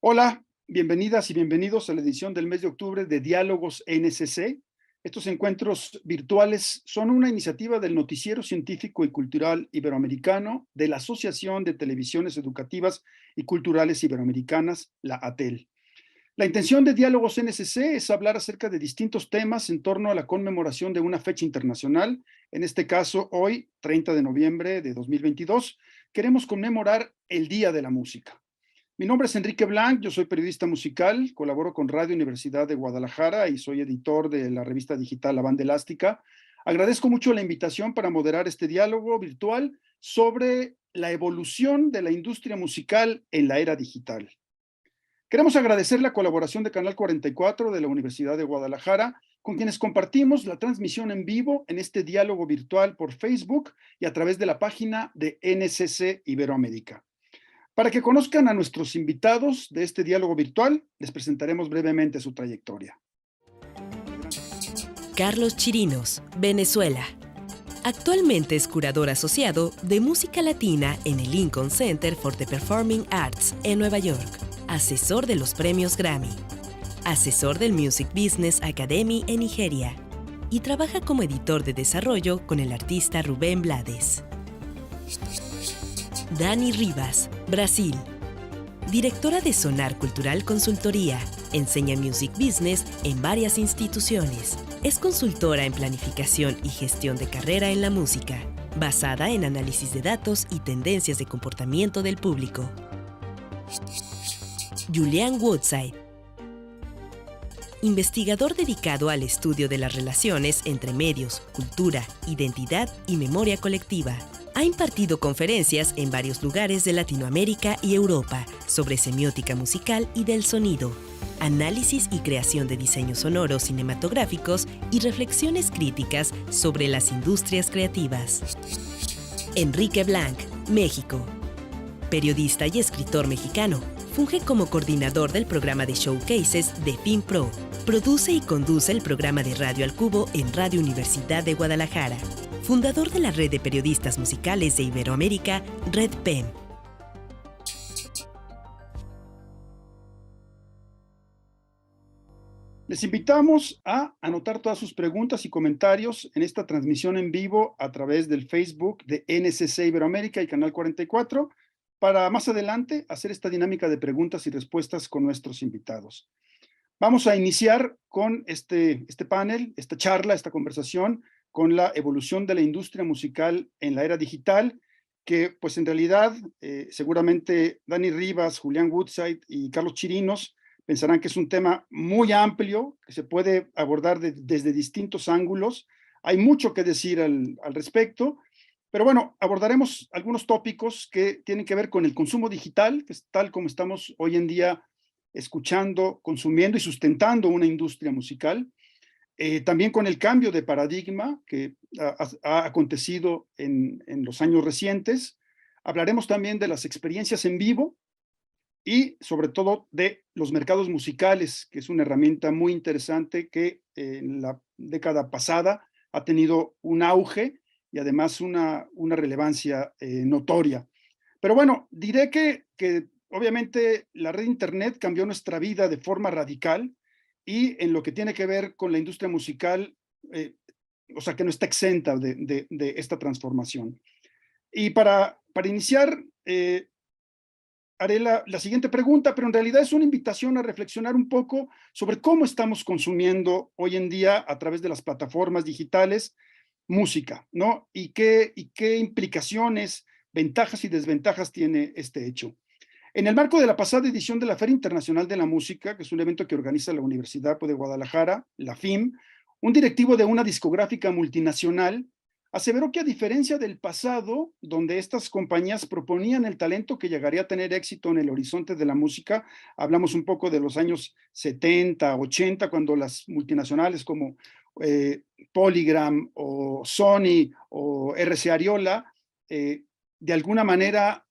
Hola, bienvenidas y bienvenidos a la edición del mes de octubre de Diálogos NSC. Estos encuentros virtuales son una iniciativa del Noticiero Científico y Cultural Iberoamericano de la Asociación de Televisiones Educativas y Culturales Iberoamericanas, la ATEL. La intención de Diálogos NSC es hablar acerca de distintos temas en torno a la conmemoración de una fecha internacional. En este caso, hoy, 30 de noviembre de 2022, queremos conmemorar el Día de la Música. Mi nombre es Enrique Blanc, yo soy periodista musical, colaboro con Radio Universidad de Guadalajara y soy editor de la revista digital La Banda Elástica. Agradezco mucho la invitación para moderar este diálogo virtual sobre la evolución de la industria musical en la era digital. Queremos agradecer la colaboración de Canal 44 de la Universidad de Guadalajara, con quienes compartimos la transmisión en vivo en este diálogo virtual por Facebook y a través de la página de NSC Iberoamérica. Para que conozcan a nuestros invitados de este diálogo virtual, les presentaremos brevemente su trayectoria. Carlos Chirinos, Venezuela. Actualmente es curador asociado de música latina en el Lincoln Center for the Performing Arts en Nueva York, asesor de los premios Grammy, asesor del Music Business Academy en Nigeria y trabaja como editor de desarrollo con el artista Rubén Blades. Dani Rivas, Brasil. Directora de Sonar Cultural Consultoría. Enseña Music Business en varias instituciones. Es consultora en planificación y gestión de carrera en la música, basada en análisis de datos y tendencias de comportamiento del público. Julian Woodside. Investigador dedicado al estudio de las relaciones entre medios, cultura, identidad y memoria colectiva. Ha impartido conferencias en varios lugares de Latinoamérica y Europa sobre semiótica musical y del sonido, análisis y creación de diseños sonoros cinematográficos y reflexiones críticas sobre las industrias creativas. Enrique Blanc, México. Periodista y escritor mexicano, funge como coordinador del programa de showcases de FinPro. Produce y conduce el programa de Radio al Cubo en Radio Universidad de Guadalajara. Fundador de la red de periodistas musicales de Iberoamérica, Red PEM. Les invitamos a anotar todas sus preguntas y comentarios en esta transmisión en vivo a través del Facebook de NSC Iberoamérica y Canal 44 para más adelante hacer esta dinámica de preguntas y respuestas con nuestros invitados. Vamos a iniciar con este panel, esta charla, esta conversación con la evolución de la industria musical en la era digital, que pues en realidad seguramente Dani Rivas, Julián Woodside y Carlos Chirinos pensarán que es un tema muy amplio, que se puede abordar desde distintos ángulos. Hay mucho que decir al respecto, pero bueno, abordaremos algunos tópicos que tienen que ver con el consumo digital, que es tal como estamos hoy en día escuchando, consumiendo y sustentando una industria musical. También con el cambio de paradigma que ha acontecido en los años recientes. Hablaremos también de las experiencias en vivo y sobre todo de los mercados musicales, que es una herramienta muy interesante que en la década pasada ha tenido un auge y además una relevancia notoria. Pero bueno, diré que obviamente la red Internet cambió nuestra vida de forma radical y en lo que tiene que ver con la industria musical, o sea, que no está exenta de esta transformación. Y para iniciar, haré la siguiente pregunta, pero en realidad es una invitación a reflexionar un poco sobre cómo estamos consumiendo hoy en día a través de las plataformas digitales música, ¿no? Y qué implicaciones, ventajas y desventajas tiene este hecho. En el marco de la pasada edición de la Feria Internacional de la Música, que es un evento que organiza la Universidad de Guadalajara, la FIM, un directivo de una discográfica multinacional aseveró que a diferencia del pasado, donde estas compañías proponían el talento que llegaría a tener éxito en el horizonte de la música, hablamos un poco de los años 70, 80, cuando las multinacionales como Polygram o Sony o RC Ariola, de alguna manera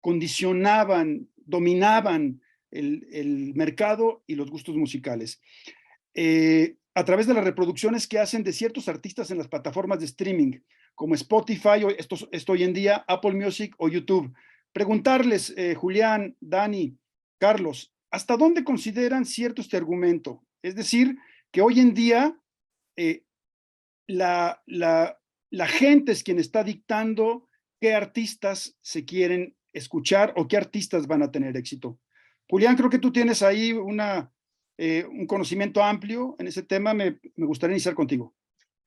condicionaban, dominaban el mercado y los gustos musicales. A través de las reproducciones que hacen de ciertos artistas en las plataformas de streaming, como Spotify, o esto hoy en día, Apple Music o YouTube. Preguntarles, Julián, Dani, Carlos, ¿hasta dónde consideran cierto este argumento? Es decir, que hoy en día eh, la, la, la gente es quien está dictando qué artistas se quieren escuchar o qué artistas van a tener éxito. Julián, creo que tú tienes ahí un conocimiento amplio en ese tema. Me gustaría iniciar contigo.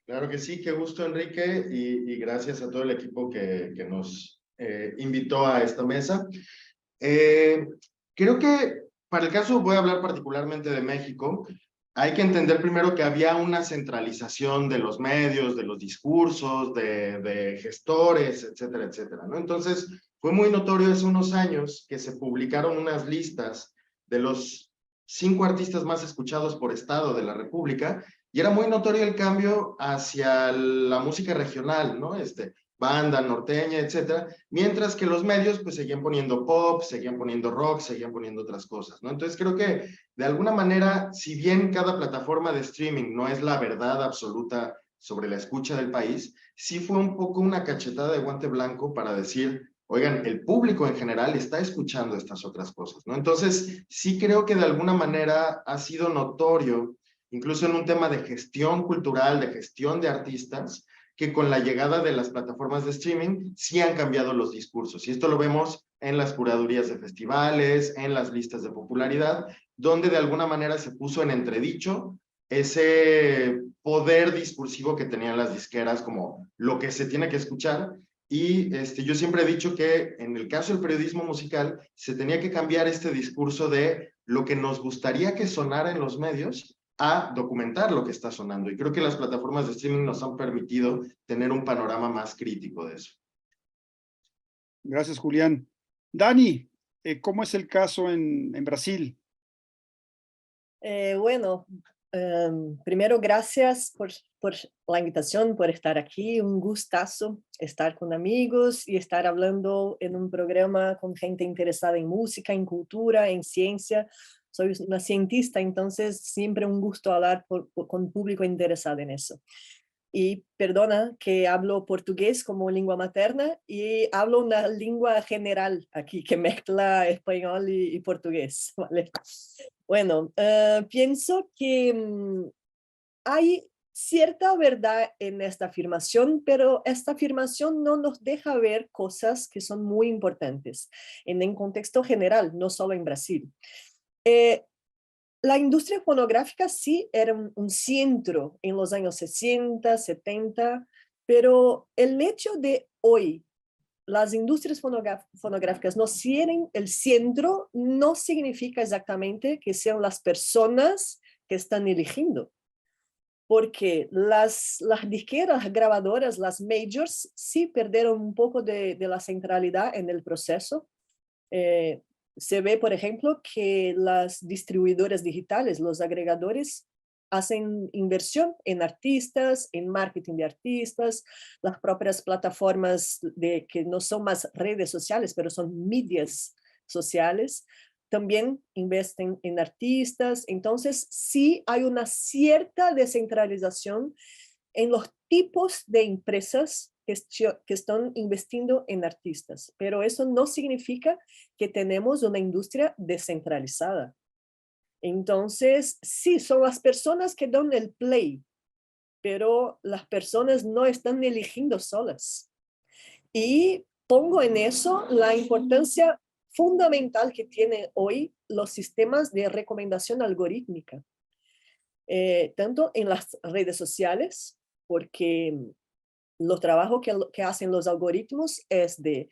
Claro que sí, qué gusto, Enrique, y gracias a todo el equipo que nos invitó a esta mesa. Eh, Creo que para el caso, voy a hablar particularmente de México, hay que entender primero que había una centralización de los medios, de los discursos, de gestores, etcétera, etcétera, ¿no? Entonces, fue muy notorio hace unos años que se publicaron unas listas de los 5 artistas más escuchados por estado de la República, y era muy notorio el cambio hacia la música regional, ¿no? Banda norteña, etcétera, mientras que los medios pues seguían poniendo pop, seguían poniendo rock, seguían poniendo otras cosas, ¿no? Entonces creo que de alguna manera, si bien cada plataforma de streaming no es la verdad absoluta sobre la escucha del país, sí fue un poco una cachetada de guante blanco para decir, oigan, el público en general está escuchando estas otras cosas, ¿no? Entonces sí creo que de alguna manera ha sido notorio, incluso en un tema de gestión cultural, de gestión de artistas, que con la llegada de las plataformas de streaming sí han cambiado los discursos. Y esto lo vemos en las curadurías de festivales, en las listas de popularidad, donde de alguna manera se puso en entredicho ese poder discursivo que tenían las disqueras como lo que se tiene que escuchar. Y yo siempre he dicho que en el caso del periodismo musical se tenía que cambiar este discurso de lo que nos gustaría que sonara en los medios a documentar lo que está sonando. Y creo que las plataformas de streaming nos han permitido tener un panorama más crítico de eso. Gracias, Julián. Dani, ¿cómo es el caso en Brasil? Bueno, primero gracias por la invitación, por estar aquí. Un gustazo estar con amigos y estar hablando en un programa con gente interesada en música, en cultura, en ciencia. Soy una cientista, entonces siempre un gusto hablar con público interesado en eso. Y perdona que hablo portugués como lengua materna y hablo una lengua general aquí que mezcla español y portugués, ¿vale? Bueno, pienso que hay cierta verdad en esta afirmación, pero esta afirmación no nos deja ver cosas que son muy importantes en el contexto general, no solo en Brasil. La industria fonográfica sí era un centro en los años 60, 70, pero el hecho de hoy las industrias fonográficas no sean el centro no significa exactamente que sean las personas que están eligiendo, porque las disqueras, las grabadoras, las majors sí perdieron un poco de la centralidad en el proceso. Se ve, por ejemplo, que las distribuidoras digitales, los agregadores, hacen inversión en artistas, en marketing de artistas, las propias plataformas que no son más redes sociales, pero son medias sociales, también invierten en artistas. Entonces, sí hay una cierta descentralización en los tipos de empresas que están invirtiendo en artistas, pero eso no significa que tenemos una industria descentralizada. Entonces, sí, son las personas que dan el play, pero las personas no están eligiendo solas. Y pongo en eso la importancia fundamental que tienen hoy los sistemas de recomendación algorítmica, tanto en las redes sociales, porque los trabajos que hacen los algoritmos es de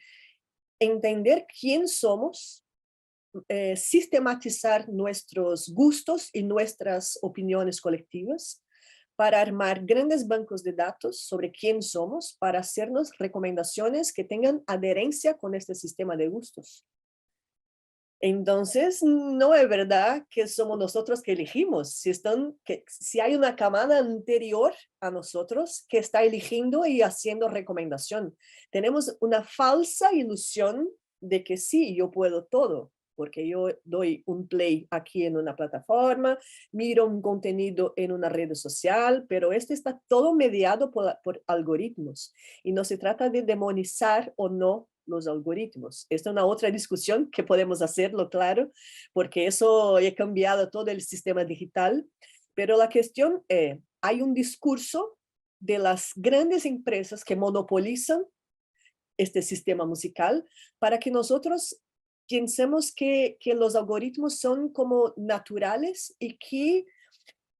entender quién somos, sistematizar nuestros gustos y nuestras opiniones colectivas para armar grandes bancos de datos sobre quién somos, para hacernos recomendaciones que tengan adherencia con este sistema de gustos. Entonces, no es verdad que somos nosotros que elegimos. Si hay una camada anterior a nosotros que está eligiendo y haciendo recomendación. Tenemos una falsa ilusión de que sí, yo puedo todo, porque yo doy un play aquí en una plataforma, miro un contenido en una red social, pero esto está todo mediado por algoritmos. Y no se trata de demonizar o no los algoritmos. Esta es una otra discusión que podemos hacerlo, claro, porque eso ha cambiado todo el sistema digital, pero la cuestión es, hay un discurso de las grandes empresas que monopolizan este sistema musical para que nosotros pensemos que los algoritmos son como naturales y que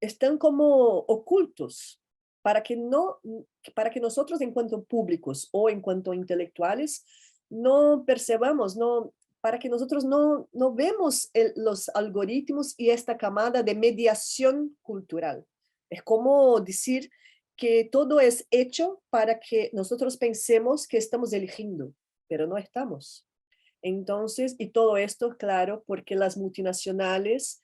están como ocultos para que nosotros en cuanto públicos o en cuanto intelectuales no percebamos, para que nosotros no vemos los algoritmos y esta camada de mediación cultural. Es como decir que todo es hecho para que nosotros pensemos que estamos eligiendo, pero no estamos. Entonces, y todo esto, claro, porque las multinacionales,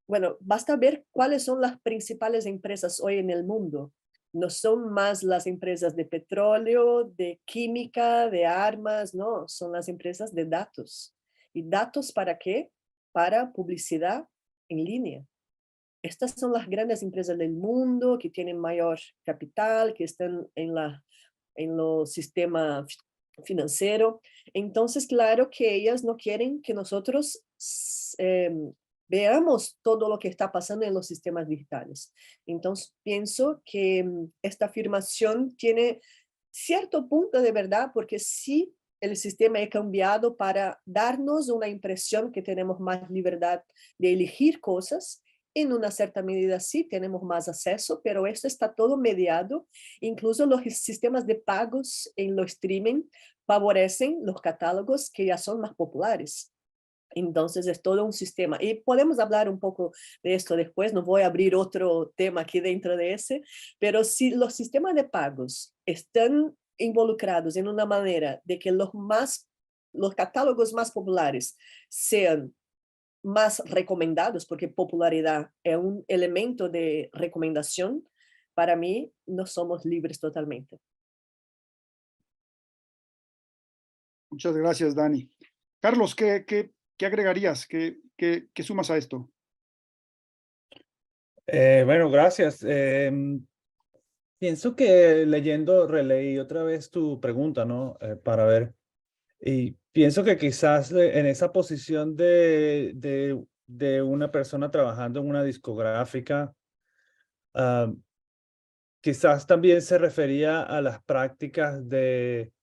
bueno, basta ver cuáles son las principales empresas hoy en el mundo. No son más las empresas de petróleo, de química, de armas, no, son las empresas de datos. ¿Y datos para qué? Para publicidad en línea. Estas son las grandes empresas del mundo que tienen mayor capital, que están en los sistemas financiero. Entonces, claro que ellas no quieren que nosotros veamos todo lo que está pasando en los sistemas digitales. Entonces, pienso que esta afirmación tiene cierto punto de verdad, porque sí, el sistema ha cambiado para darnos una impresión que tenemos más libertad de elegir cosas. En una cierta medida sí tenemos más acceso, pero esto está todo mediado. Incluso los sistemas de pagos en los streaming favorecen los catálogos que ya son más populares. Entonces es todo un sistema. Y podemos hablar un poco de esto después, no voy a abrir otro tema aquí dentro de ese, pero si los sistemas de pagos están involucrados en una manera de que los catálogos más populares sean más recomendados, porque popularidad es un elemento de recomendación, para mí no somos libres totalmente. Muchas gracias, Dani. Carlos, ¿qué agregarías? ¿Qué sumas a esto? Bueno, gracias. Pienso que releí otra vez tu pregunta, ¿no? Para ver. Y pienso que quizás en esa posición de una persona trabajando en una discográfica, quizás también se refería a las prácticas de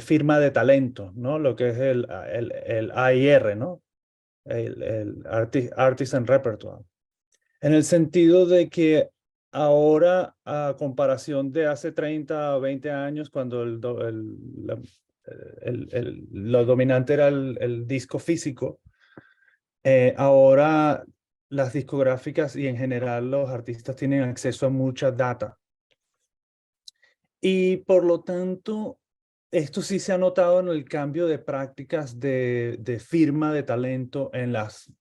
firma de talento, ¿no? Lo que es el AIR, ¿no? El Artisan Repertoire. En el sentido de que ahora, a comparación de hace 30 o 20 años, cuando lo dominante era el disco físico, ahora las discográficas y en general los artistas tienen acceso a mucha data. Y por lo tanto, esto sí se ha notado en el cambio de prácticas de firma de talento en las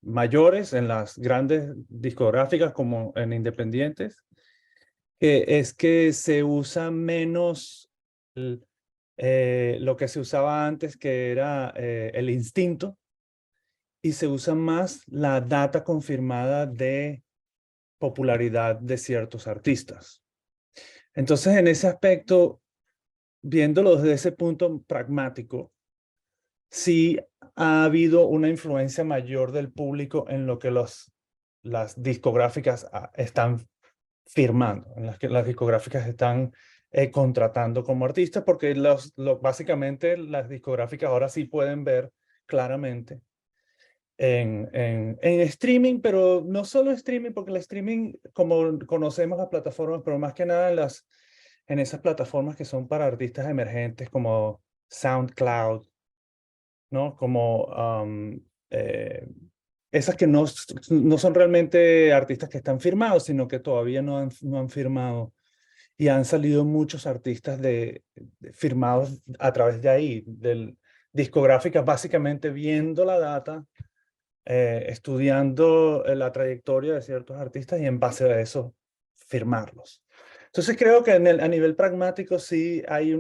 mayores, en las grandes discográficas como en independientes, que es que se usa menos lo que se usaba antes, que era el instinto, y se usa más la data confirmada de popularidad de ciertos artistas. Entonces, en ese aspecto, viéndolo desde ese punto pragmático, sí ha habido una influencia mayor del público en lo que las discográficas están firmando, en las que las discográficas están contratando como artistas, porque básicamente las discográficas ahora sí pueden ver claramente en streaming, pero no solo streaming, porque el streaming, como conocemos las plataformas, pero más que nada en esas plataformas que son para artistas emergentes como SoundCloud, ¿no? Como esas que no son realmente artistas que están firmados, sino que todavía no han firmado. Y han salido muchos artistas firmados a través de ahí, discográficas, básicamente viendo la data, estudiando la trayectoria de ciertos artistas y en base a eso firmarlos. Entonces creo que a nivel pragmático sí hay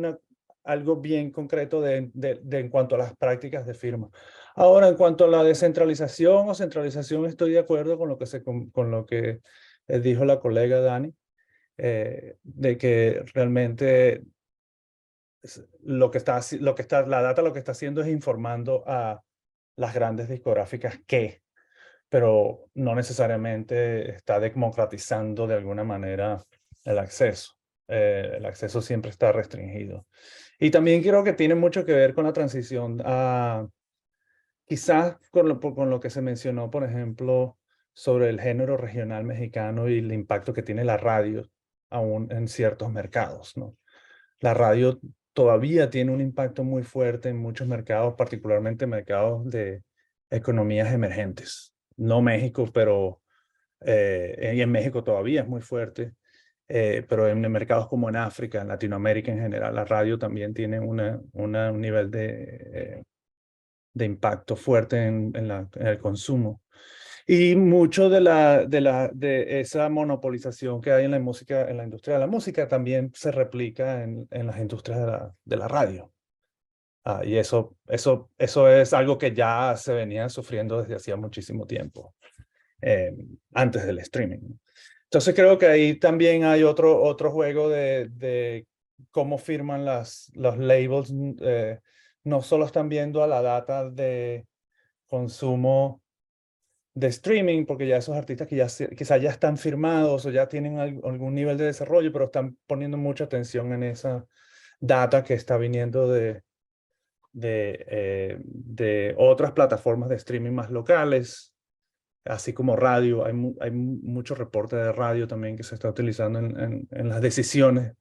algo bien concreto en cuanto a las prácticas de firma. Ahora, en cuanto a la descentralización o centralización, estoy de acuerdo con lo que dijo la colega Dani, de que realmente la data lo que está haciendo es informando a las grandes discográficas pero no necesariamente está democratizando de alguna manera el acceso. El acceso siempre está restringido. Y también creo que tiene mucho que ver con la transición a, quizás con lo que se mencionó, por ejemplo, sobre el género regional mexicano y el impacto que tiene la radio aún en ciertos mercados, ¿no? La radio todavía tiene un impacto muy fuerte en muchos mercados, particularmente mercados de economías emergentes. No México, pero y en México todavía es muy fuerte, pero en mercados como en África, en Latinoamérica en general, la radio también tiene un nivel de impacto fuerte en el consumo. Y mucho de esa monopolización que hay en la música, en la industria de la música, también se replica en las industrias de la radio. Y eso es algo que ya se venía sufriendo desde hacía muchísimo tiempo, antes del streaming. Entonces creo que ahí también hay otro juego de cómo firman los labels. No solo están viendo a la data de consumo de streaming, porque ya esos artistas que quizás ya están firmados o ya tienen algún nivel de desarrollo, pero están poniendo mucha atención en esa data que está viniendo de otras plataformas de streaming más locales, así como radio. Hay mucho reporte de radio también que se está utilizando en las decisiones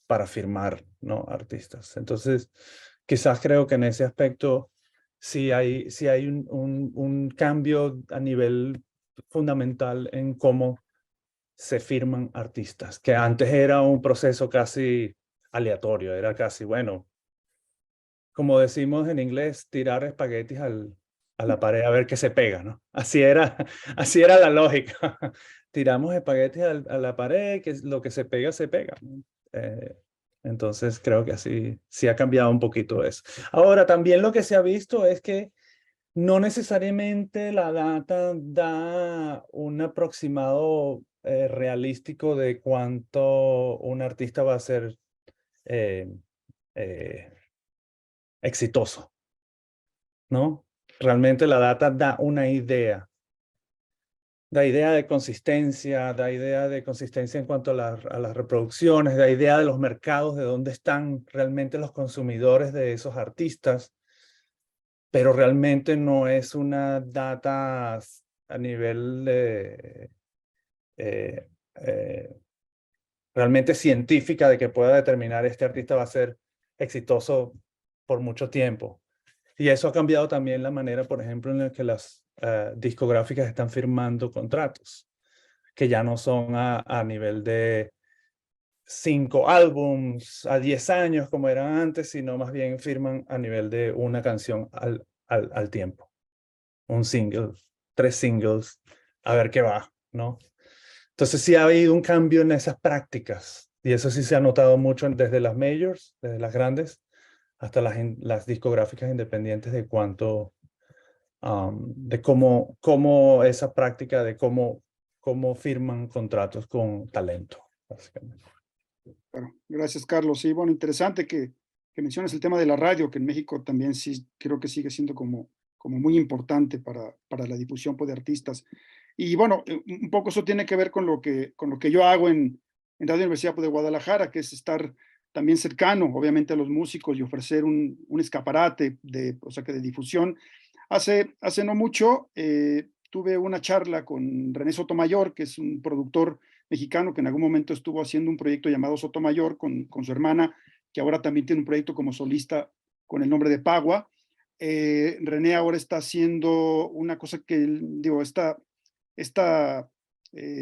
para firmar, ¿no?, artistas. Entonces, quizás creo que en ese aspecto sí hay un cambio a nivel fundamental en cómo se firman artistas, que antes era un proceso casi aleatorio, era casi, bueno, como decimos en inglés, tirar espaguetis a la pared a ver qué se pega, ¿no? Así era la lógica. Tiramos espaguetis a la pared, que lo que se pega, se pega, ¿no? Entonces creo que así sí ha cambiado un poquito eso. Ahora, también lo que se ha visto es que no necesariamente la data da un aproximado realístico de cuánto un artista va a ser eh, eh, exitoso, ¿no? Realmente la data da una idea. Da idea de consistencia, da idea de consistencia en cuanto a las reproducciones, da idea de los mercados, de dónde están realmente los consumidores de esos artistas, pero realmente no es una data a nivel eh, eh, realmente científica de que pueda determinar este artista va a ser exitoso por mucho tiempo. Y eso ha cambiado también la manera, por ejemplo, en la que las discográficas están firmando contratos, que ya no son a nivel de 5 álbums a 10 años como eran antes, sino más bien firman a nivel de una canción al tiempo. Un single, 3 singles, a ver qué va, ¿no? Entonces sí ha habido un cambio en esas prácticas, y eso sí se ha notado mucho desde las majors, desde las grandes, hasta las discográficas independientes, de cuánto, de cómo esa práctica de cómo firman contratos con talento, básicamente. Claro. Gracias, Carlos. Sí, bueno, interesante que mencionas el tema de la radio, que en México también sí creo que sigue siendo como muy importante para la difusión, pues, de artistas. Y bueno, un poco eso tiene que ver con lo que yo hago en Radio Universidad, pues, de Guadalajara, que es estar también cercano, obviamente, a los músicos y ofrecer un escaparate o sea, que de difusión. Hace no mucho tuve una charla con René Sotomayor, que es un productor mexicano que en algún momento estuvo haciendo un proyecto llamado Sotomayor con su hermana, que ahora también tiene un proyecto como solista con el nombre de Pagua. René ahora está haciendo una cosa que, digo, esta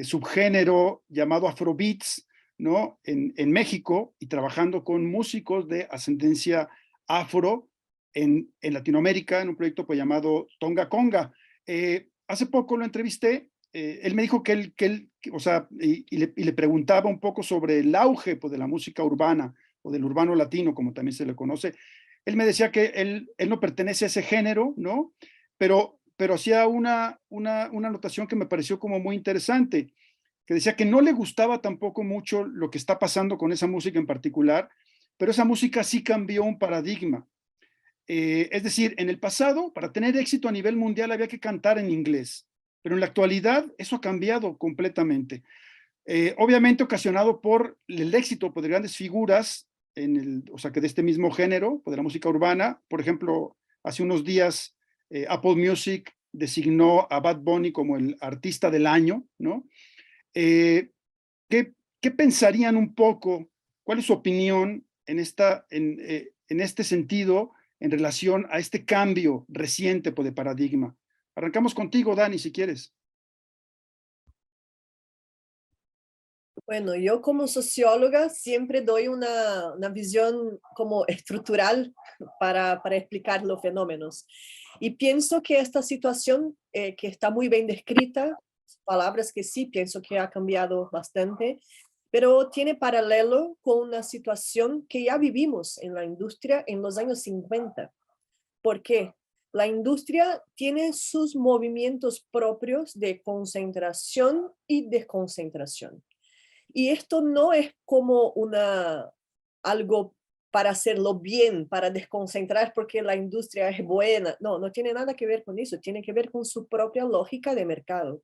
subgénero llamado Afrobeats, ¿no?, en México, y trabajando con músicos de ascendencia afro en Latinoamérica, en un proyecto pues llamado Tonga Conga. Hace poco lo entrevisté. Él me dijo que él o sea, y le preguntaba un poco sobre el auge, pues, de la música urbana o del urbano latino, como también se le conoce. Él me decía que él no pertenece a ese género, ¿no? Pero hacía una anotación que me pareció como muy interesante, que decía que no le gustaba tampoco mucho lo que está pasando con esa música en particular, pero esa música sí cambió un paradigma. Es decir, en el pasado, para tener éxito a nivel mundial había que cantar en inglés, pero en la actualidad eso ha cambiado completamente. Obviamente ocasionado por el éxito de grandes figuras, o sea, que de este mismo género, de la música urbana. Por ejemplo, hace unos días Apple Music designó a Bad Bunny como el artista del año, ¿no? ¿Qué pensarían un poco? ¿Cuál es su opinión en este sentido en relación a este cambio reciente de paradigma? Arrancamos contigo, Dani, si quieres. Bueno, yo como socióloga siempre doy una visión como estructural para explicar los fenómenos. Y pienso que esta situación, que está muy bien descrita, palabras que sí pienso que ha cambiado bastante, pero tiene paralelo con una situación que ya vivimos en la industria en los años 50. ¿Por qué? La industria tiene sus movimientos propios de concentración y desconcentración. Y esto no es como algo para hacerlo bien, para desconcentrar porque la industria es buena. No, no tiene nada que ver con eso, tiene que ver con su propia lógica de mercado.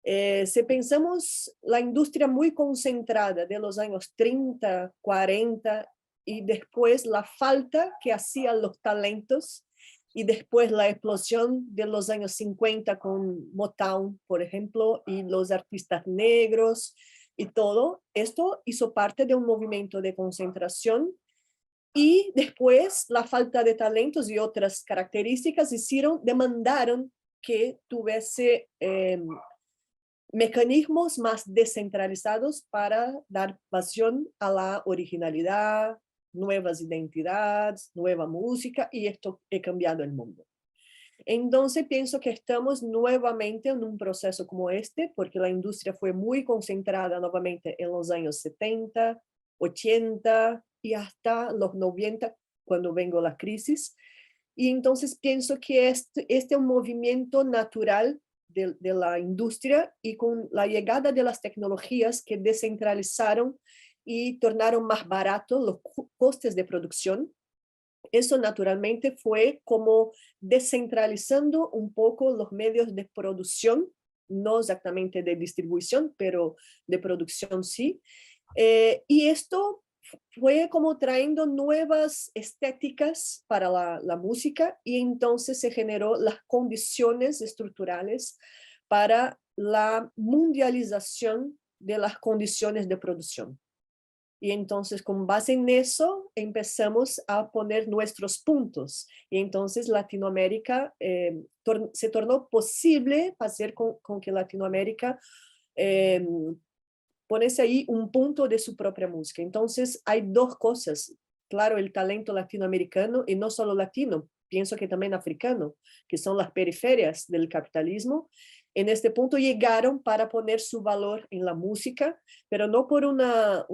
Si pensamos la industria muy concentrada de los años 30, 40 y después la falta que hacían los talentos y después la explosión de los años 50 con Motown, por ejemplo, y los artistas negros y todo, esto hizo parte de un movimiento de concentración y después la falta de talentos y otras características demandaron que tuviese mecanismos más descentralizados para dar pasión a la originalidad, nuevas identidades, nueva música, y esto ha cambiado el mundo. Entonces pienso que estamos nuevamente en un proceso como este, porque la industria fue muy concentrada nuevamente en los años 70, 80 y hasta los 90, cuando vengo la crisis. Y entonces pienso que este es un movimiento natural de la industria y con la llegada de las tecnologías que descentralizaron y tornaron más baratos los costes de producción. Eso naturalmente fue como descentralizando un poco los medios de producción, no exactamente de distribución, pero de producción sí. Y esto fue como trayendo nuevas estéticas para la música y entonces se generó las condiciones estructurales para la mundialización de las condiciones de producción. Y entonces con base en eso empezamos a poner nuestros puntos. Y entonces Latinoamérica se tornó posible hacer con que Latinoamérica ponerse ahí un punto de su propia música. Entonces hay dos cosas. Claro, el talento latinoamericano y no solo latino, pienso que también africano, que son las periferias del capitalismo. En este punto llegaron para poner su valor en la música, pero no por una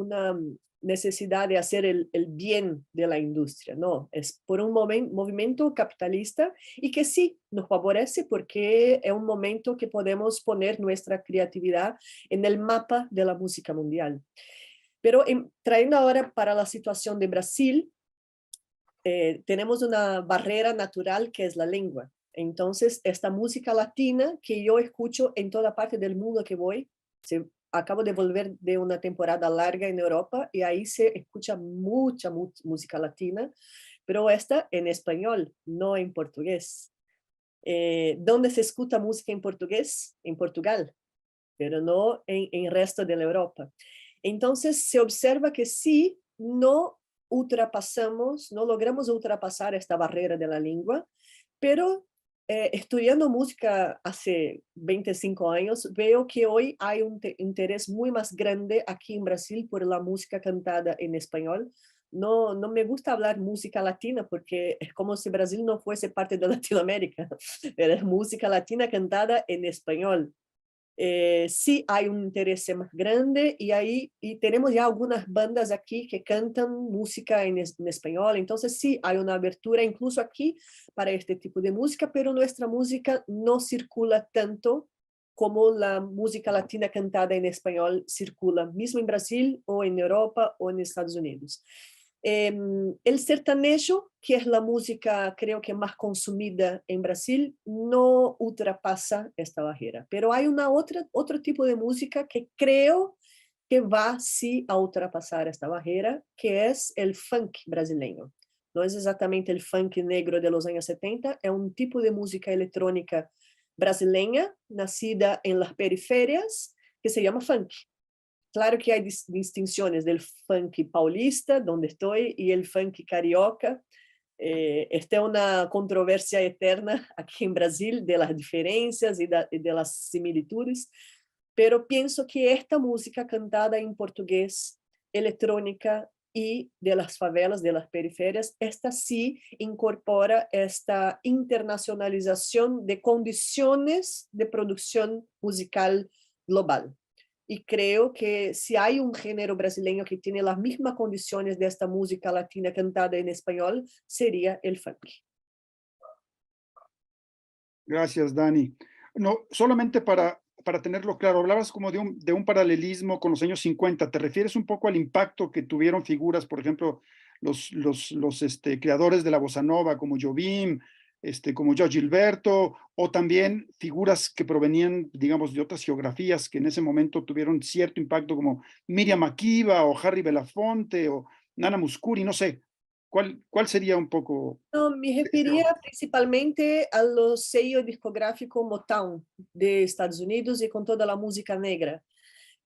necesidad de hacer el bien de la industria, no, es por un movimiento capitalista y que sí nos favorece porque es un momento que podemos poner nuestra creatividad en el mapa de la música mundial. Pero trayendo ahora para la situación de Brasil, tenemos una barrera natural que es la lengua. Entonces, esta música latina que yo escucho en toda parte del mundo que voy, acabo de volver de una temporada larga en Europa y ahí se escucha mucha música latina, pero esta en español, no en portugués. ¿Dónde se escucha música en portugués? En Portugal, pero no en el resto de la Europa. Entonces se observa que sí, no logramos ultrapasar esta barrera de la lengua, pero estudiando música hace 25 años, veo que hoy hay un interés muy más grande aquí en Brasil por la música cantada en español. No me gusta hablar música latina porque es como si Brasil no fuese parte de Latinoamérica, pero es música latina cantada en español. Sí hay un interés más grande y tenemos ya algunas bandas aquí que cantan música en español, entonces sí hay una abertura incluso aquí para este tipo de música, pero nuestra música no circula tanto como la música latina cantada en español circula, mismo en Brasil o en Europa o en Estados Unidos. El sertanejo, que es la música creo que más consumida en Brasil, no ultrapasa esta barrera. Pero hay otro tipo de música que creo que va sí a ultrapasar esta barrera, que es el funk brasileño. No es exactamente el funk negro de los años 70, es un tipo de música electrónica brasileña, nacida en las periferias, que se llama funk. Claro que hay distinciones del funk paulista, donde estoy, y el funk carioca. Esta es una controversia eterna aquí en Brasil de las diferencias y de las similitudes, pero pienso que esta música cantada en portugués, electrónica y de las favelas, de las periferias, esta sí incorpora esta internacionalización de condiciones de producción musical global. Y creo que si hay un género brasileño que tiene las mismas condiciones de esta música latina cantada en español, sería el funk. Gracias, Dani. No, solamente para tenerlo claro, hablabas como de un paralelismo con los años 50. ¿Te refieres un poco al impacto que tuvieron figuras, por ejemplo, los creadores de la bossa nova como Jobim, como João Gilberto, o también figuras que provenían, digamos, de otras geografías que en ese momento tuvieron cierto impacto, como Miriam Makeba o Harry Belafonte o Nana Mouskouri, no sé? ¿Cuál sería un poco? No, me refería principalmente a los sellos discográficos Motown de Estados Unidos y con toda la música negra.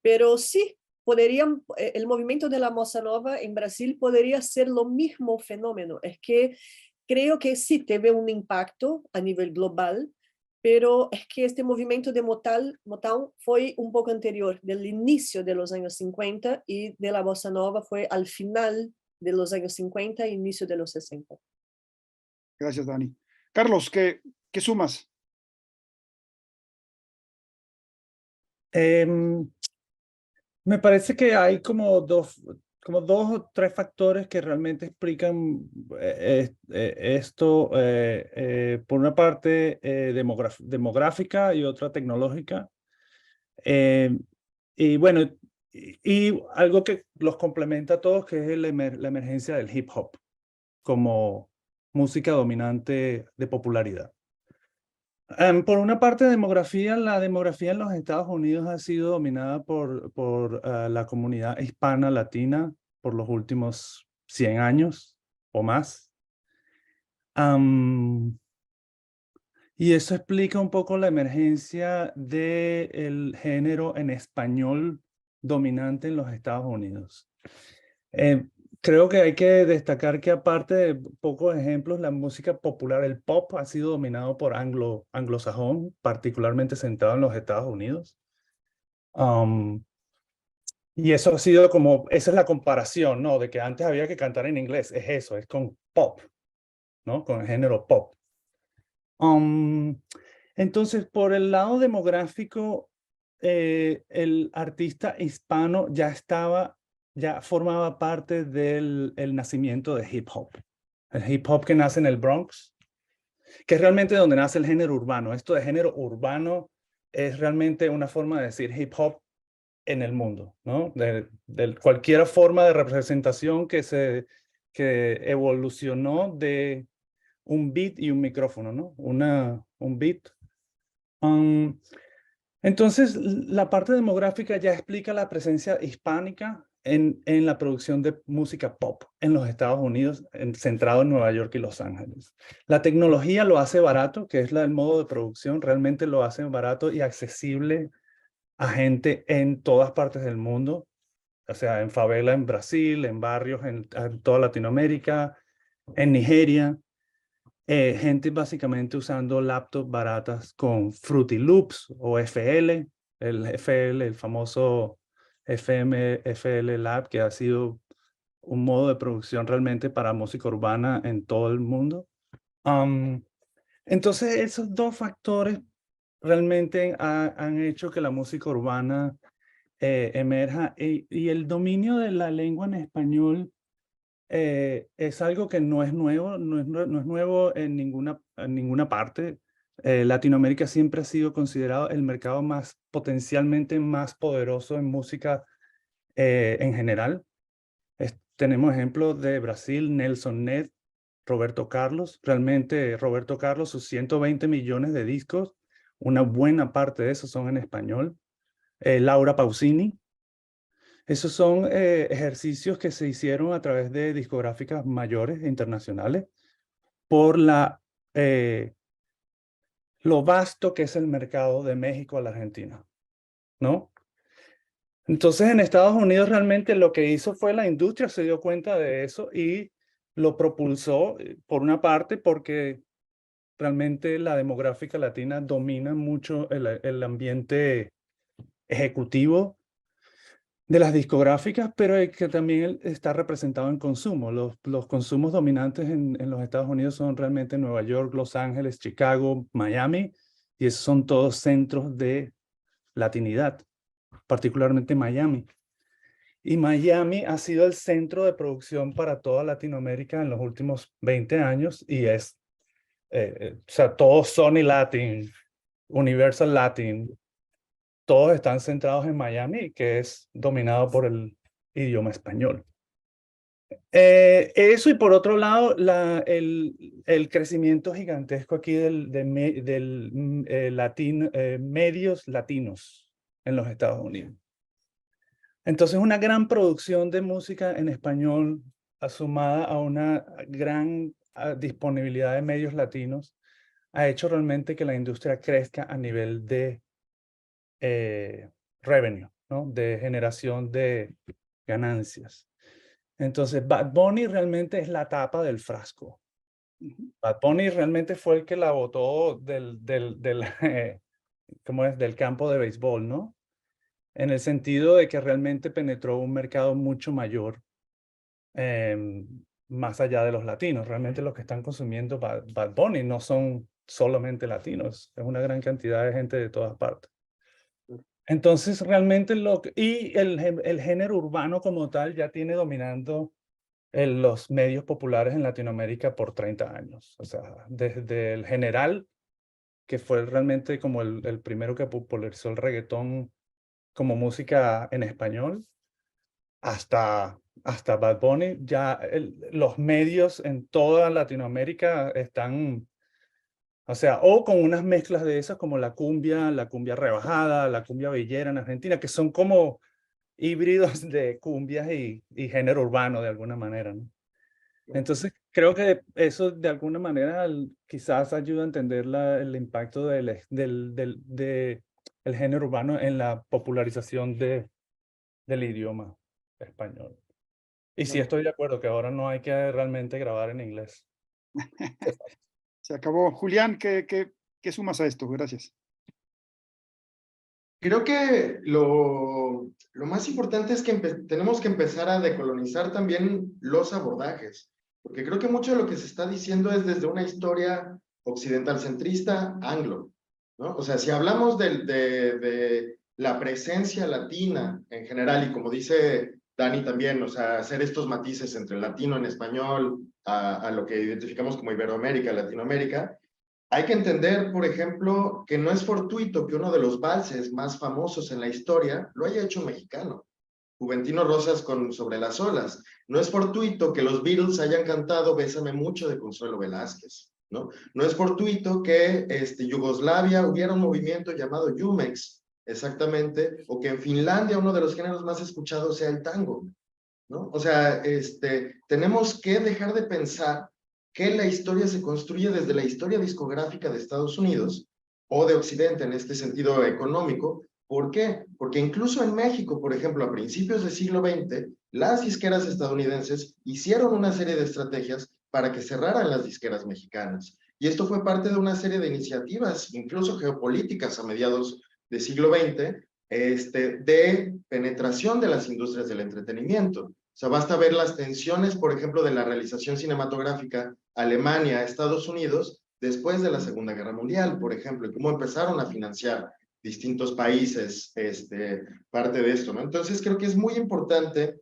Pero sí, el movimiento de la bossa nova en Brasil podría ser lo mismo fenómeno. Es que creo que sí tuvo un impacto a nivel global, pero es que este movimiento de Motown fue un poco anterior, del inicio de los años 50, y de la bossa nova fue al final de los años 50 e inicio de los 60. Gracias, Dani. Carlos, ¿qué sumas? Me parece que hay como dos o tres factores que realmente explican esto. Por una parte, demográfica y otra tecnológica. Y bueno, y algo que los complementa a todos, que es la emergencia del hip hop como música dominante de popularidad. Por una parte, la demografía en los Estados Unidos ha sido dominada por la comunidad hispana latina por los últimos 100 años o más. Y eso explica un poco la emergencia del género en español dominante en los Estados Unidos. Creo que hay que destacar que aparte de pocos ejemplos, la música popular, el pop, ha sido dominado por anglosajón, particularmente centrado en los Estados Unidos. Y eso ha sido esa es la comparación, ¿no? De que antes había que cantar en inglés, es eso, es con pop, ¿no? Con el género pop. Entonces, por el lado demográfico, el artista hispano ya formaba parte del nacimiento de hip hop. El hip hop que nace en el Bronx, que es realmente donde nace el género urbano. Esto de género urbano es realmente una forma de decir hip hop en el mundo, ¿no? De cualquier forma de representación que evolucionó de un beat y un micrófono, ¿no? Un beat. Entonces, la parte demográfica ya explica la presencia hispánica en la producción de música pop en los Estados Unidos, centrado en Nueva York y Los Ángeles. La tecnología lo hace barato, que es el modo de producción, realmente lo hace barato y accesible a gente en todas partes del mundo, o sea, en favela en Brasil, en barrios en toda Latinoamérica, en Nigeria. Gente básicamente usando laptops baratas con Fruity Loops o FL, el famoso FL Lab, que ha sido un modo de producción realmente para música urbana en todo el mundo. Entonces, esos dos factores realmente han hecho que la música urbana emerja y el dominio de la lengua en español es algo que no es nuevo, no es nuevo en ninguna parte. Latinoamérica siempre ha sido considerado el mercado potencialmente más poderoso en música en general. Tenemos ejemplos de Brasil, Nelson Ned, Roberto Carlos. Realmente Roberto Carlos, sus 120 millones de discos, una buena parte de esos son en español. Laura Pausini. Esos son ejercicios que se hicieron a través de discográficas mayores e internacionales por lo vasto que es el mercado de México a la Argentina, ¿no? Entonces, en Estados Unidos realmente lo que hizo fue la industria se dio cuenta de eso y lo propulsó, por una parte, porque realmente la demográfica latina domina mucho el ambiente ejecutivo de las discográficas, pero que también está representado en consumo. Los consumos dominantes en los Estados Unidos son realmente Nueva York, Los Ángeles, Chicago, Miami, y esos son todos centros de latinidad, particularmente Miami. Y Miami ha sido el centro de producción para toda Latinoamérica en los últimos 20 años y es, o sea, todo Sony Latin, Universal Latin, todos están centrados en Miami, que es dominado por el idioma español. Eso y por otro lado, el crecimiento gigantesco aquí medios latinos en los Estados Unidos. Entonces, una gran producción de música en español, sumada a una gran disponibilidad de medios latinos, ha hecho realmente que la industria crezca a nivel de revenue, ¿no? De generación de ganancias. Entonces, Bad Bunny realmente es la tapa del frasco. Bad Bunny realmente fue el que la botó ¿cómo es? Del campo de béisbol, ¿no? En el sentido de que realmente penetró un mercado mucho mayor, más allá de los latinos. Realmente los que están consumiendo Bad Bunny no son solamente latinos, es una gran cantidad de gente de todas partes. Entonces, realmente el género urbano como tal ya tiene dominando los medios populares en Latinoamérica por 30 años. O sea, desde el general, que fue realmente como el primero que popularizó el reggaetón como música en español, hasta Bad Bunny, ya los medios en toda Latinoamérica están, o sea, o con unas mezclas de esas como la cumbia rebajada, la cumbia villera en Argentina, que son como híbridos de cumbias y género urbano de alguna manera, ¿no? Entonces, creo que eso de alguna manera quizás ayuda a entender el impacto del género urbano en la popularización del idioma español. Y sí estoy de acuerdo que ahora no hay que realmente grabar en inglés. Se acabó. Julián, ¿qué sumas a esto? Gracias. Creo que lo más importante es que tenemos que empezar a decolonizar también los abordajes, porque creo que mucho de lo que se está diciendo es desde una historia occidental centrista anglo, ¿no? O sea, si hablamos de la presencia latina en general, y como dice Dani también, o sea, hacer estos matices entre latino en español a lo que identificamos como Iberoamérica, Latinoamérica, hay que entender, por ejemplo, que no es fortuito que uno de los valses más famosos en la historia lo haya hecho un mexicano, Juventino Rosas con Sobre las olas. No es fortuito que los Beatles hayan cantado Bésame mucho de Consuelo Velázquez, ¿no? No es fortuito que Yugoslavia hubiera un movimiento llamado Jumex, exactamente, o que en Finlandia uno de los géneros más escuchados sea el tango, ¿no? O sea, tenemos que dejar de pensar que la historia se construye desde la historia discográfica de Estados Unidos o de Occidente en este sentido económico. ¿Por qué? Porque incluso en México, por ejemplo, a principios del siglo XX, las disqueras estadounidenses hicieron una serie de estrategias para que cerraran las disqueras mexicanas. Y esto fue parte de una serie de iniciativas, incluso geopolíticas a mediados del siglo XX, de penetración de las industrias del entretenimiento. O sea, basta ver las tensiones, por ejemplo, de la realización cinematográfica Alemania-Estados Unidos después de la Segunda Guerra Mundial, por ejemplo, y cómo empezaron a financiar distintos países parte de esto, ¿no? Entonces, creo que es muy importante,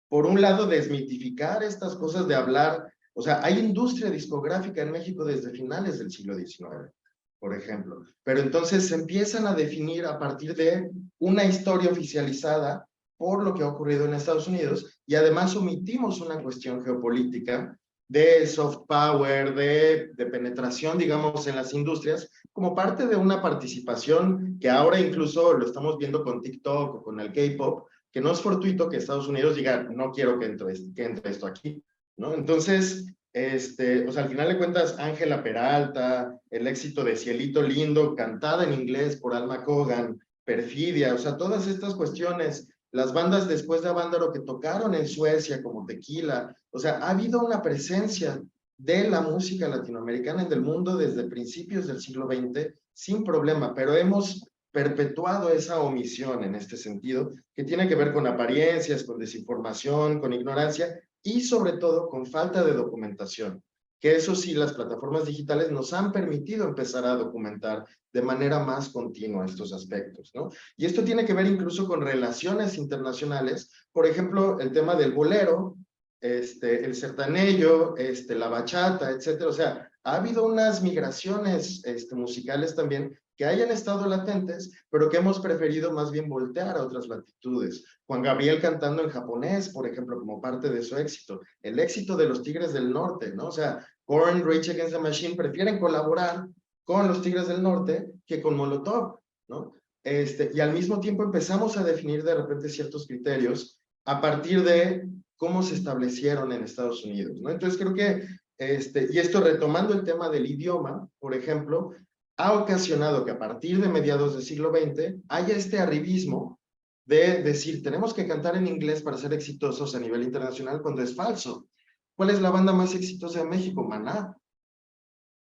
por un lado, desmitificar estas cosas de hablar, o sea, hay industria discográfica en México desde finales del siglo XIX, por ejemplo, pero entonces se empiezan a definir a partir de una historia oficializada por lo que ha ocurrido en Estados Unidos, y además omitimos una cuestión geopolítica de soft power, de penetración, digamos, en las industrias, como parte de una participación que ahora incluso lo estamos viendo con TikTok o con el K-pop, que no es fortuito que Estados Unidos diga, no quiero que entre esto aquí, ¿no? Entonces, o sea, al final de cuentas, Ángela Peralta, el éxito de Cielito Lindo, cantada en inglés por Alma Cogan, Perfidia, o sea, todas estas cuestiones, las bandas después de Avándaro que tocaron en Suecia como Tequila, o sea, ha habido una presencia de la música latinoamericana en el mundo desde principios del siglo XX sin problema, pero hemos perpetuado esa omisión en este sentido, que tiene que ver con apariencias, con desinformación, con ignorancia y sobre todo con falta de documentación, que eso sí, las plataformas digitales nos han permitido empezar a documentar de manera más continua estos aspectos, ¿no? Y esto tiene que ver incluso con relaciones internacionales, por ejemplo, el tema del bolero, el sertanejo, la bachata, etcétera. O sea, ha habido unas migraciones musicales también que hayan estado latentes, pero que hemos preferido más bien voltear a otras latitudes. Juan Gabriel cantando en japonés, por ejemplo, como parte de su éxito. El éxito de los Tigres del Norte, ¿no? O sea, Korn, Rage Against the Machine prefieren colaborar con los Tigres del Norte que con Molotov, ¿no? Y al mismo tiempo empezamos a definir de repente ciertos criterios a partir de cómo se establecieron en Estados Unidos, ¿no? Entonces creo que, y esto retomando el tema del idioma, por ejemplo, ha ocasionado que a partir de mediados del siglo XX haya este arribismo de decir, tenemos que cantar en inglés para ser exitosos a nivel internacional cuando es falso. ¿Cuál es la banda más exitosa de México? Maná,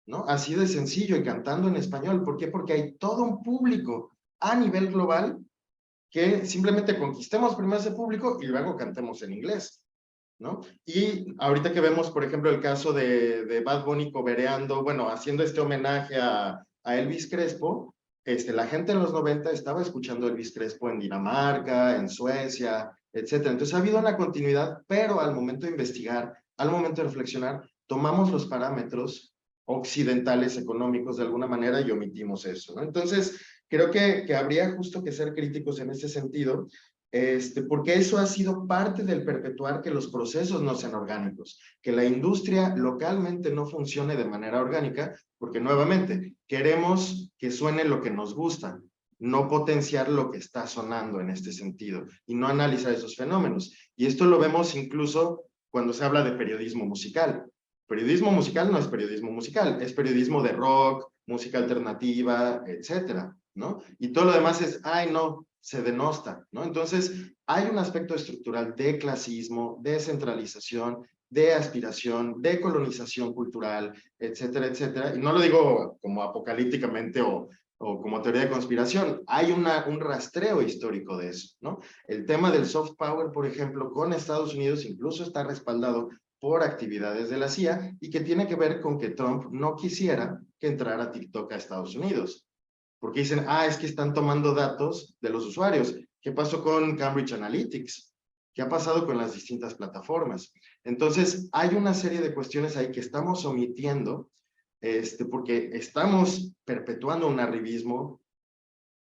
¿no? Así de sencillo, y cantando en español. ¿Por qué? Porque hay todo un público a nivel global que simplemente conquistemos primero ese público y luego cantemos en inglés, ¿no? Y ahorita que vemos, por ejemplo, el caso de Bad Bunny cobereando, bueno, haciendo este homenaje a Elvis Crespo, la gente en los 90 estaba escuchando a Elvis Crespo en Dinamarca, en Suecia, etcétera. Entonces ha habido una continuidad, pero al momento de investigar, al momento de reflexionar, tomamos los parámetros occidentales económicos de alguna manera y omitimos eso, ¿no? Entonces, creo que habría justo que ser críticos en ese sentido, porque eso ha sido parte del perpetuar que los procesos no sean orgánicos, que la industria localmente no funcione de manera orgánica, porque nuevamente queremos que suene lo que nos gusta, no potenciar lo que está sonando en este sentido y no analizar esos fenómenos. Y esto lo vemos incluso cuando se habla de periodismo musical. Periodismo musical no es periodismo musical, es periodismo de rock, música alternativa, etcétera, ¿no? Y todo lo demás es, ay, no, se denosta, ¿no? Entonces, hay un aspecto estructural de clasismo, de centralización, de aspiración, de colonización cultural, etcétera, etcétera. Y no lo digo como apocalípticamente o como teoría de conspiración, hay un rastreo histórico de eso, ¿no? El tema del soft power, por ejemplo, con Estados Unidos incluso está respaldado por actividades de la CIA y que tiene que ver con que Trump no quisiera que entrara TikTok a Estados Unidos. Porque dicen, es que están tomando datos de los usuarios. ¿Qué pasó con Cambridge Analytics? ¿Qué ha pasado con las distintas plataformas? Entonces, hay una serie de cuestiones ahí que estamos omitiendo, porque estamos perpetuando un arribismo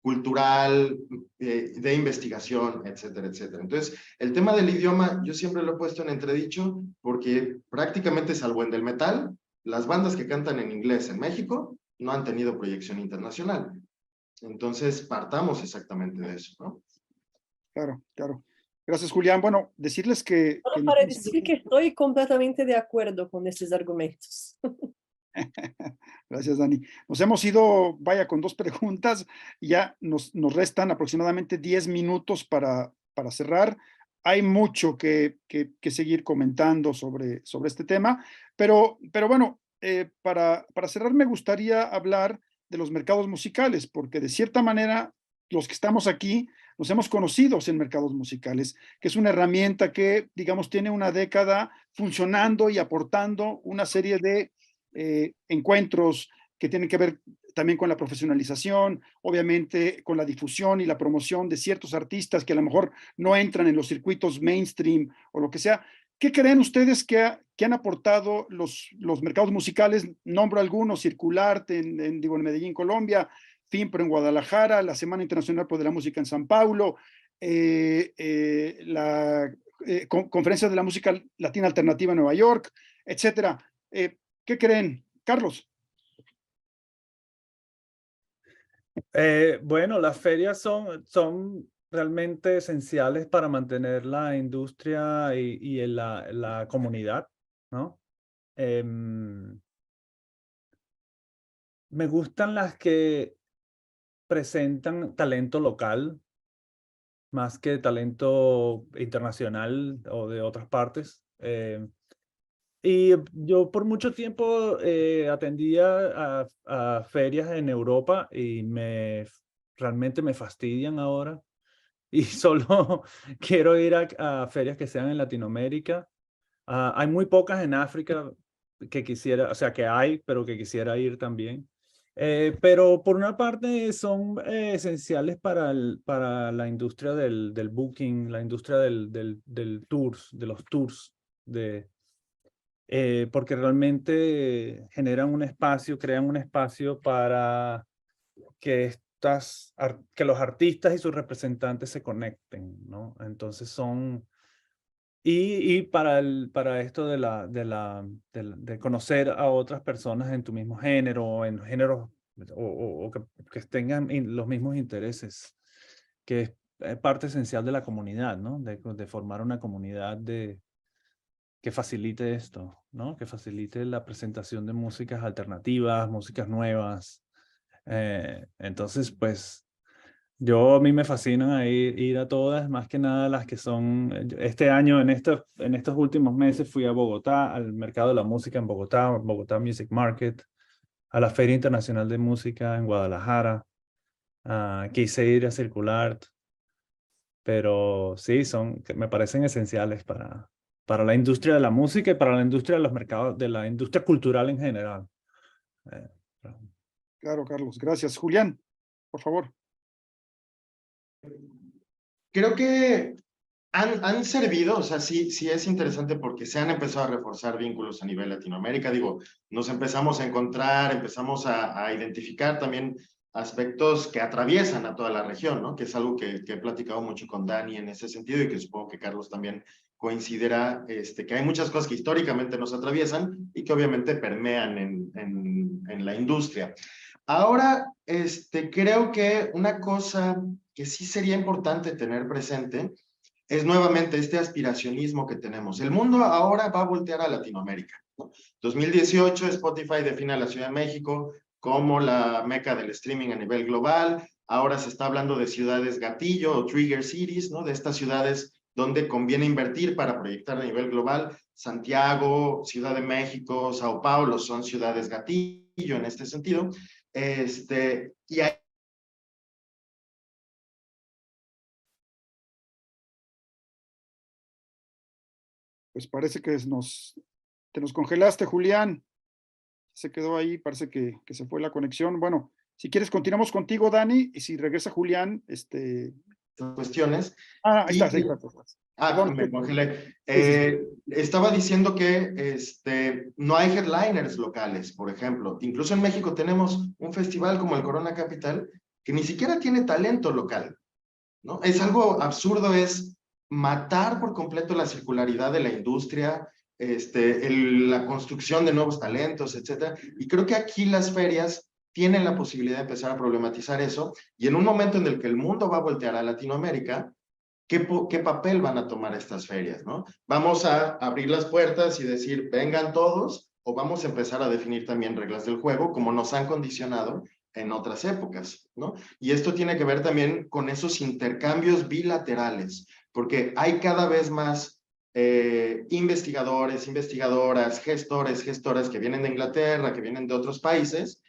cultural, de investigación, etcétera, etcétera. Entonces, el tema del idioma, yo siempre lo he puesto en entredicho, porque prácticamente, salvo en del metal, las bandas que cantan en inglés en México no han tenido proyección internacional. Entonces, partamos exactamente de eso, ¿no? Claro, claro. Gracias, Julián. Bueno, decirles que... Solo para decir que estoy completamente de acuerdo con estos argumentos. Gracias, Dani. Nos hemos ido, vaya, con 2 preguntas. Ya nos restan aproximadamente 10 minutos para cerrar. Hay mucho que seguir comentando sobre este tema, pero bueno, para cerrar me gustaría hablar de los mercados musicales, porque de cierta manera los que estamos aquí nos hemos conocido en mercados musicales, que es una herramienta que, digamos, tiene una década funcionando y aportando una serie de encuentros que tienen que ver también con la profesionalización, obviamente con la difusión y la promoción de ciertos artistas que a lo mejor no entran en los circuitos mainstream o lo que sea. ¿Qué creen ustedes que han aportado los mercados musicales? Nombro algunos: Circularte en Medellín, Colombia, FIMPRO en Guadalajara, la Semana Internacional de la Música en San Paulo, la Conferencia de la Música Latina Alternativa en Nueva York, etcétera. ¿Qué creen? Carlos. Bueno, las ferias son realmente esenciales para mantener la industria y la comunidad, ¿no? Me gustan las que presentan talento local más que talento internacional o de otras partes. Y yo por mucho tiempo atendía a ferias en Europa y realmente me fastidian ahora. Y solo quiero ir a ferias que sean en Latinoamérica. Hay muy pocas en África que quisiera, o sea, que hay, pero que quisiera ir también. Pero por una parte son esenciales para la industria del booking, la industria del tours, de los tours, porque realmente generan un espacio, crean un espacio para que que los artistas y sus representantes se conecten, ¿no? Entonces y para esto de conocer a otras personas en tu mismo género, o en géneros, o que tengan los mismos intereses, que es parte esencial de la comunidad, ¿no? De formar una comunidad que facilite esto, ¿no? Que facilite la presentación de músicas alternativas, músicas nuevas. Entonces, pues, a mí me fascinan ir a todas, más que nada las que son, este año, en estos últimos meses fui a Bogotá, al Mercado de la Música en Bogotá Music Market, a la Feria Internacional de Música en Guadalajara, quise ir a Circulart, pero sí, me parecen esenciales para la industria de la música y para la industria de los mercados, de la industria cultural en general. Claro, Carlos, gracias. Julián, por favor. Creo que han servido, o sea, sí es interesante porque se han empezado a reforzar vínculos a nivel Latinoamérica. Digo, nos empezamos a encontrar, empezamos a identificar también aspectos que atraviesan a toda la región, ¿no? Que es algo que he platicado mucho con Dani en ese sentido y que supongo que Carlos también coincidirá, que hay muchas cosas que históricamente nos atraviesan y que obviamente permean en la industria. Ahora, creo que una cosa que sí sería importante tener presente es nuevamente este aspiracionismo que tenemos. El mundo ahora va a voltear a Latinoamérica, ¿no? 2018, Spotify define a la Ciudad de México como la meca del streaming a nivel global. Ahora se está hablando de ciudades gatillo o trigger cities, ¿no? De estas ciudades donde conviene invertir para proyectar a nivel global. Santiago, Ciudad de México, Sao Paulo son ciudades gatillo en este sentido. Y hay Pues parece que te nos congelaste, Julián. Se quedó ahí, parece que se fue la conexión. Bueno, si quieres, continuamos contigo, Dani, y si regresa Julián, cuestiones. ahí está, ahí está. Perdón, me congelé. sí, sí. Estaba diciendo que no hay headliners locales, por ejemplo. Incluso en México tenemos un festival como el Corona Capital que ni siquiera tiene talento local, ¿no? Es algo absurdo, es matar por completo la circularidad de la industria, la construcción de nuevos talentos, etcétera. Y creo que aquí las ferias tienen la posibilidad de empezar a problematizar eso, y en un momento en el que el mundo va a voltear a Latinoamérica, ¿qué papel van a tomar estas ferias, ¿no? ¿Vamos a abrir las puertas y decir, vengan todos, o vamos a empezar a definir también reglas del juego como nos han condicionado en otras épocas, ¿no? Y esto tiene que ver también con esos intercambios bilaterales, porque hay cada vez más investigadores, investigadoras, gestores, gestoras que vienen de Inglaterra, que vienen de otros países,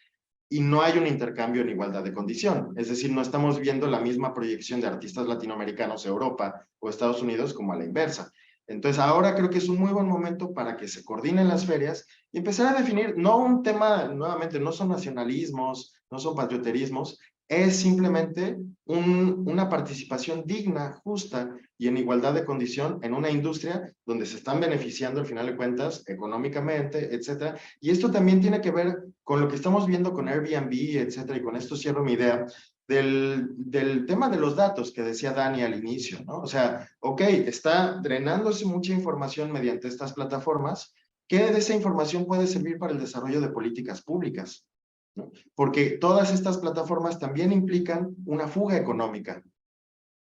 y no hay un intercambio en igualdad de condición. Es decir, no estamos viendo la misma proyección de artistas latinoamericanos a Europa o Estados Unidos como a la inversa. Entonces, ahora creo que es un muy buen momento para que se coordinen las ferias y empezar a definir, no un tema, nuevamente, no son nacionalismos, no son patrioterismos, es simplemente una participación digna, justa y en igualdad de condición en una industria donde se están beneficiando al final de cuentas económicamente, etcétera. Y esto también tiene que ver con lo que estamos viendo con Airbnb, etcétera, y con esto cierro mi idea, del tema de los datos que decía Dani al inicio, ¿no? O sea, ok, está drenándose mucha información mediante estas plataformas. ¿Qué de esa información puede servir para el desarrollo de políticas públicas? ¿No? Porque todas estas plataformas también implican una fuga económica,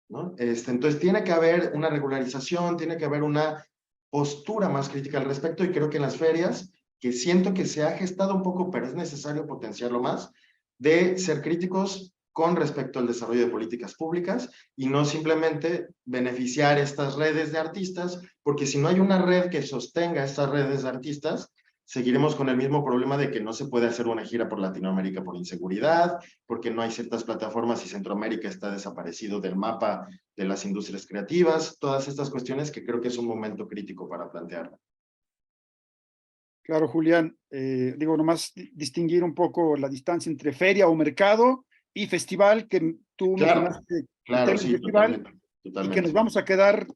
¿no? Entonces tiene que haber una regularización, tiene que haber una postura más crítica al respecto, y creo que en las ferias, que siento que se ha gestado un poco, pero es necesario potenciarlo más, de ser críticos con respecto al desarrollo de políticas públicas y no simplemente beneficiar estas redes de artistas, porque si no hay una red que sostenga estas redes de artistas, seguiremos con el mismo problema de que no se puede hacer una gira por Latinoamérica por inseguridad, porque no hay ciertas plataformas y Centroamérica está desaparecido del mapa de las industrias creativas, todas estas cuestiones que creo que es un momento crítico para plantear. Claro, Julián, digo, nomás distinguir un poco la distancia entre feria o mercado y festival, que tú Claro, mencionaste el claro, tema del sí, festival, totalmente, y que nos totalmente. vamos a quedar,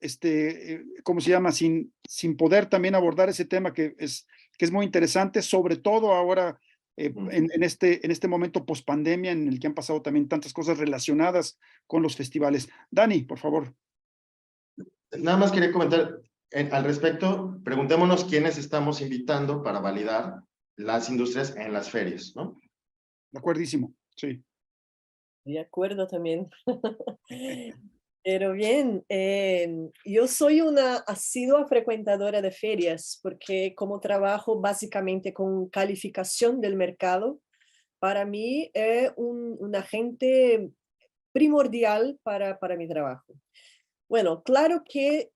¿cómo se llama? Sin poder también abordar ese tema que es muy interesante, sobre todo ahora en este momento post pandemia en el que han pasado también tantas cosas relacionadas con los festivales. Dani, por favor. Nada más quería comentar al respecto, preguntémonos quiénes estamos invitando para validar las industrias en las ferias, ¿no? De acuerdísimo, sí. De acuerdo también. Pero bien, yo soy una asidua frecuentadora de ferias porque como trabajo básicamente con calificación del mercado, para mí es un agente primordial para mi trabajo. Bueno, claro que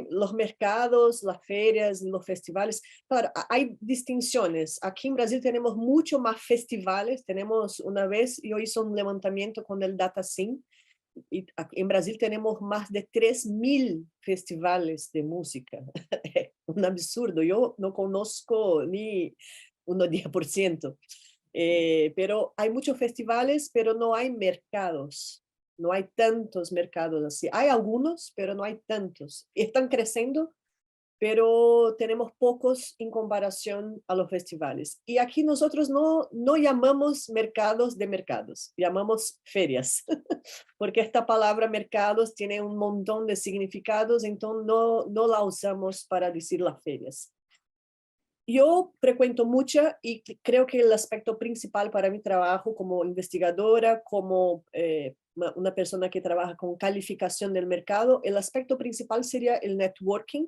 los mercados, las ferias, los festivales, claro, hay distinciones. Aquí en Brasil tenemos mucho más festivales. Tenemos una vez, yo hice un levantamiento con el DataSim, y en Brasil tenemos más de 3.000 festivales de música. Un absurdo. Yo no conozco ni un 10%. Pero hay muchos festivales, pero no hay mercados. No hay tantos mercados así. Hay algunos, pero no hay tantos. Están creciendo, pero tenemos pocos en comparación a los festivales. Y aquí nosotros no llamamos mercados de mercados, llamamos ferias, porque esta palabra mercados tiene un montón de significados, entonces no la usamos para decir las ferias. Yo frecuento mucha y creo que el aspecto principal para mi trabajo como investigadora, como una persona que trabaja con calificación del mercado, el aspecto principal sería el networking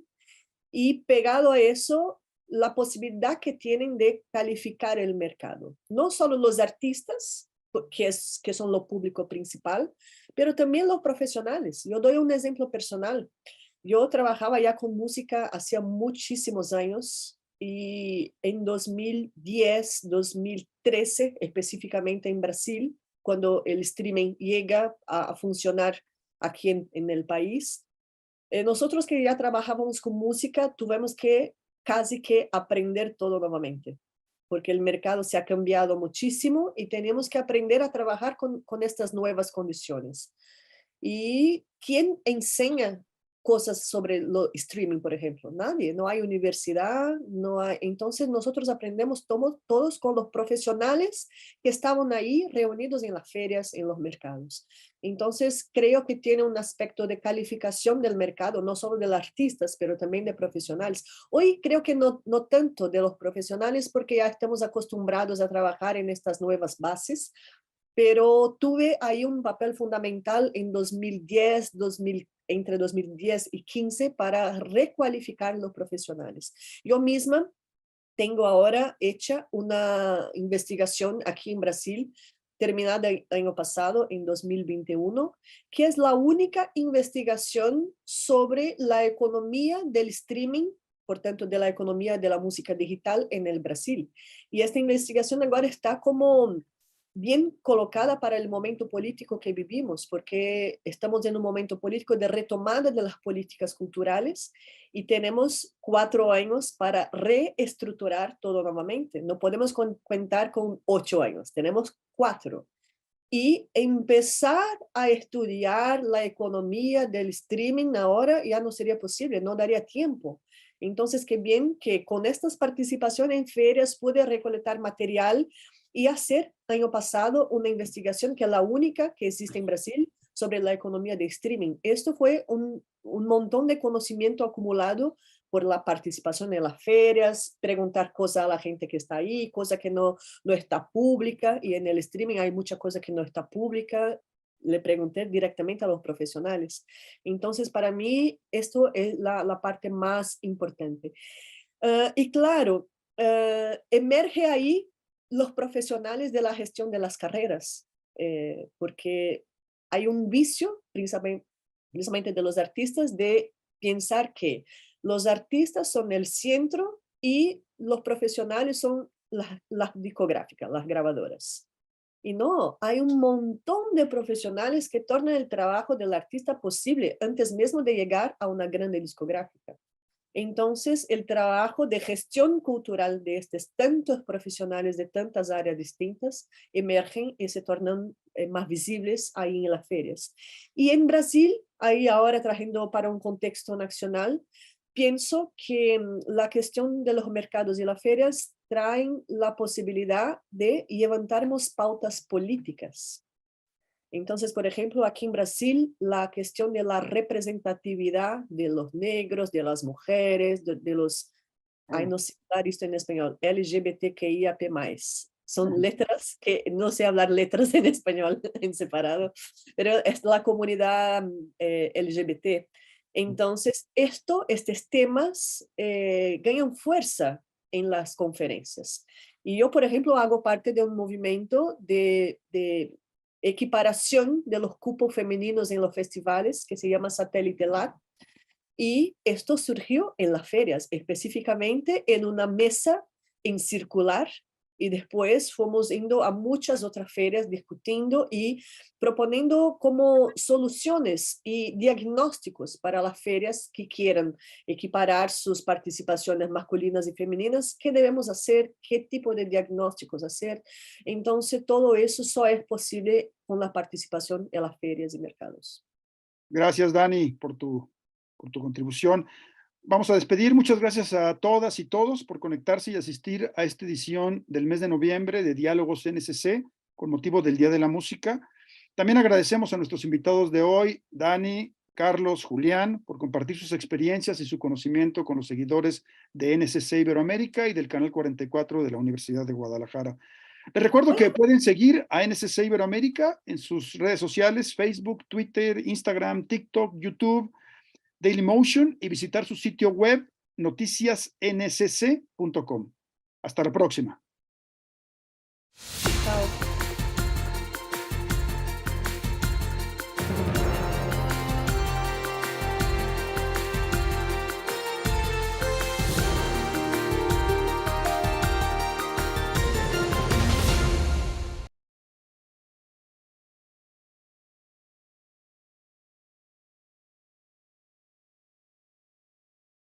y pegado a eso, la posibilidad que tienen de calificar el mercado. No solo los artistas, que son lo público principal, pero también los profesionales. Yo doy un ejemplo personal. Yo trabajaba ya con música hacía muchísimos años y en 2010, 2013, específicamente en Brasil, cuando el streaming llega a funcionar aquí en el país, nosotros que ya trabajábamos con música tuvimos que casi que aprender todo nuevamente, porque el mercado se ha cambiado muchísimo y tenemos que aprender a trabajar con estas nuevas condiciones. ¿Y quién enseña cosas sobre lo streaming, por ejemplo? Nadie, no hay universidad, no hay. Entonces nosotros aprendemos todos con los profesionales que estaban ahí reunidos en las ferias, en los mercados. Entonces creo que tiene un aspecto de calificación del mercado, no solo de los artistas, pero también de profesionales. Hoy creo que no tanto de los profesionales porque ya estamos acostumbrados a trabajar en estas nuevas bases, pero tuve ahí un papel fundamental en 2010, entre 2010 y 15 para recualificar los profesionales. Yo misma tengo ahora hecha una investigación aquí en Brasil, terminada el año pasado, en 2021, que es la única investigación sobre la economía del streaming, por tanto, de la economía de la música digital en el Brasil. Y esta investigación ahora está como bien colocada para el momento político que vivimos, porque estamos en un momento político de retomada de las políticas culturales y tenemos 4 años para reestructurar todo nuevamente. No podemos contar con 8 años, tenemos 4. y empezar a estudiar la economía del streaming ahora ya no sería posible, no daría tiempo. Entonces, qué bien que con estas participaciones en ferias pude recolectar material y hacer año pasado una investigación que es la única que existe en Brasil sobre la economía de streaming. Esto fue un montón de conocimiento acumulado por la participación en las ferias, preguntar cosas a la gente que está ahí, cosas que no está pública, y en el streaming hay mucha cosa que no está pública. Le pregunté directamente a los profesionales. Entonces, para mí, esto es la parte más importante. Y claro, emerge ahí los profesionales de la gestión de las carreras, porque hay un vicio, principalmente de los artistas, de pensar que los artistas son el centro y los profesionales son las discográficas, las grabadoras. Y no, hay un montón de profesionales que tornan el trabajo del artista posible antes mismo de llegar a una grande discográfica. Entonces, el trabajo de gestión cultural de estos tantos profesionales de tantas áreas distintas emergen y se tornan más visibles ahí en las ferias. Y en Brasil, ahí ahora trayendo para un contexto nacional, pienso que la cuestión de los mercados y las ferias traen la posibilidad de levantarnos pautas políticas. Entonces, por ejemplo, aquí en Brasil, la cuestión de la representatividad de los negros, de las mujeres, de los, ay, no sé hablar esto en español, LGBTQIAP+. Son letras que no sé hablar letras en español en separado, pero es la comunidad LGBT. Entonces, estos temas ganan fuerza en las conferencias. Y yo, por ejemplo, hago parte de un movimiento de equiparación de los cupos femeninos en los festivales, que se llama Satélite Lat, y esto surgió en las ferias, específicamente en una mesa en circular, y después fuimos yendo a muchas otras ferias discutiendo y proponiendo como soluciones y diagnósticos para las ferias que quieran equiparar sus participaciones masculinas y femeninas, qué debemos hacer, qué tipo de diagnósticos hacer. Entonces, todo eso solo es posible con la participación en las ferias y mercados. Gracias, Dani, por tu contribución. Vamos a despedir. Muchas gracias a todas y todos por conectarse y asistir a esta edición del mes de noviembre de Diálogos NSC con motivo del Día de la Música. También agradecemos a nuestros invitados de hoy, Dani, Carlos, Julián, por compartir sus experiencias y su conocimiento con los seguidores de NSC Iberoamérica y del Canal 44 de la Universidad de Guadalajara. Les recuerdo que pueden seguir a NSC Iberoamérica en sus redes sociales, Facebook, Twitter, Instagram, TikTok, YouTube, Dailymotion, y visitar su sitio web noticiasnsc.com. Hasta la próxima. Chao.